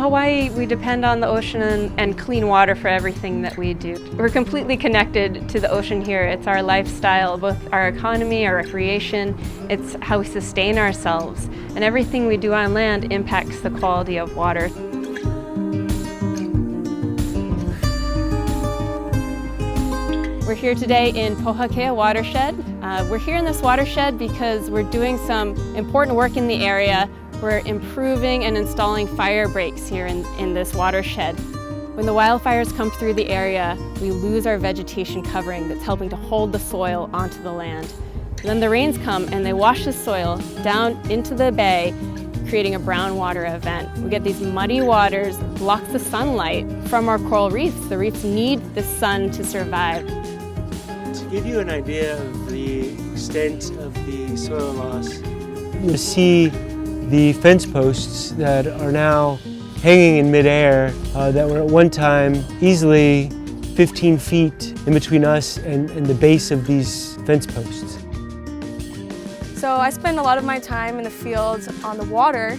Hawaii, we depend on the ocean and clean water for everything that we do. We're completely connected to the ocean here. It's our lifestyle, both our economy, our recreation. It's how we sustain ourselves. And everything we do on land impacts the quality of water. We're here today in Pohakea Watershed. We're here in this watershed because we're doing some important work in the area. We're improving and installing fire breaks here in this watershed. When the wildfires come through the area, we lose our vegetation covering that's helping to hold the soil onto the land. Then the rains come and they wash the soil down into the bay, creating a brown water event. We get these muddy waters that blocks the sunlight from our coral reefs. The reefs need the sun to survive. To give you an idea of the extent of the soil loss, you see the fence posts that are now hanging in midair that were at one time easily 15 feet in between us and the base of these fence posts. So I spend a lot of my time in the fields on the water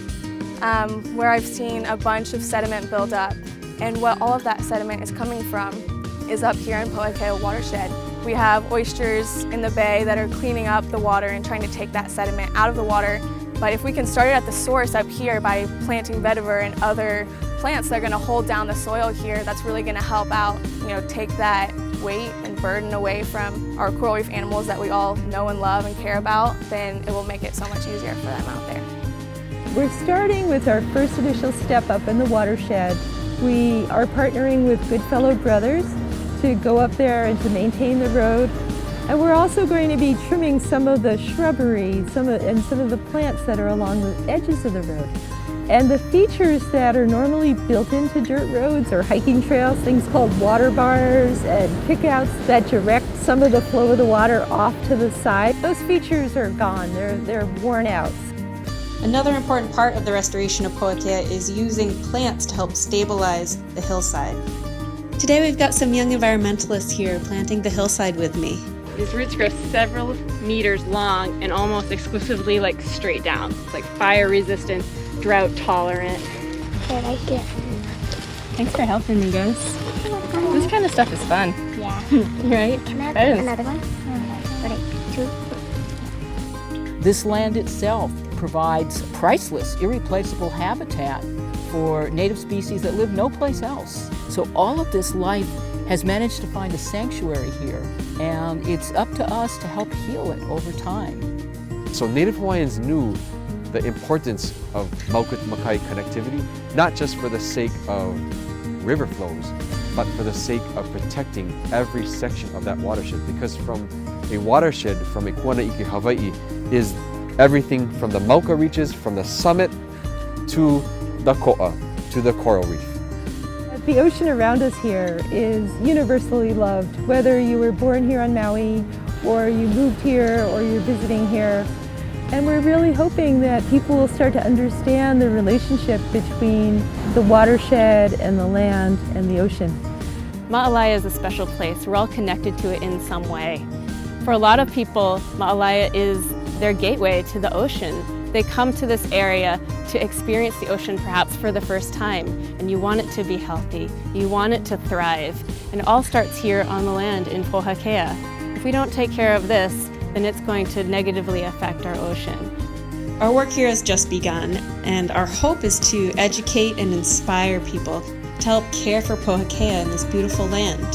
where I've seen a bunch of sediment build up. And what all of that sediment is coming from is up here in Pohakea Watershed. We have oysters in the bay that are cleaning up the water and trying to take that sediment out of the water. But if we can start it at the source up here by planting vetiver and other plants that are going to hold down the soil here, that's really going to help out, take that weight and burden away from our coral reef animals that we all know and love and care about, then it will make it so much easier for them out there. We're starting with our first initial step up in the watershed. We are partnering with Goodfellow Brothers to go up there and to maintain the road. And we're also going to be trimming some of the shrubbery and some of the plants that are along the edges of the road. And the features that are normally built into dirt roads or hiking trails, things called water bars and kickouts that direct some of the flow of the water off to the side, those features are gone, they're worn out. Another important part of the restoration of Pohakea is using plants to help stabilize the hillside. Today we've got some young environmentalists here planting the hillside with me. These roots grow several meters long and almost exclusively straight down. It's fire resistant, drought tolerant. I like it. Thanks for helping me, guys. This kind of stuff is fun. Yeah. Right? Can I have another one? Two. This land itself provides priceless, irreplaceable habitat for native species that live no place else. So all of this life has managed to find a sanctuary here, and it's up to us to help heal it over time. So Native Hawaiians knew the importance of Maukut-Makai connectivity, not just for the sake of river flows, but for the sake of protecting every section of that watershed, because from a watershed, from a Kuanaiki, Hawaii, is everything from the Mauka reaches, from the summit to the ko'a, to the coral reef. The ocean around us here is universally loved, whether you were born here on Maui or you moved here or you're visiting here. And we're really hoping that people will start to understand the relationship between the watershed and the land and the ocean. Ma'alaya is a special place. We're all connected to it in some way. For a lot of people, Ma'alaya is their gateway to the ocean. They come to this area to experience the ocean perhaps for the first time, and you want it to be healthy, you want it to thrive, and it all starts here on the land in Pohakea. If we don't take care of this, then it's going to negatively affect our ocean. Our work here has just begun, and our hope is to educate and inspire people to help care for Pohakea and this beautiful land.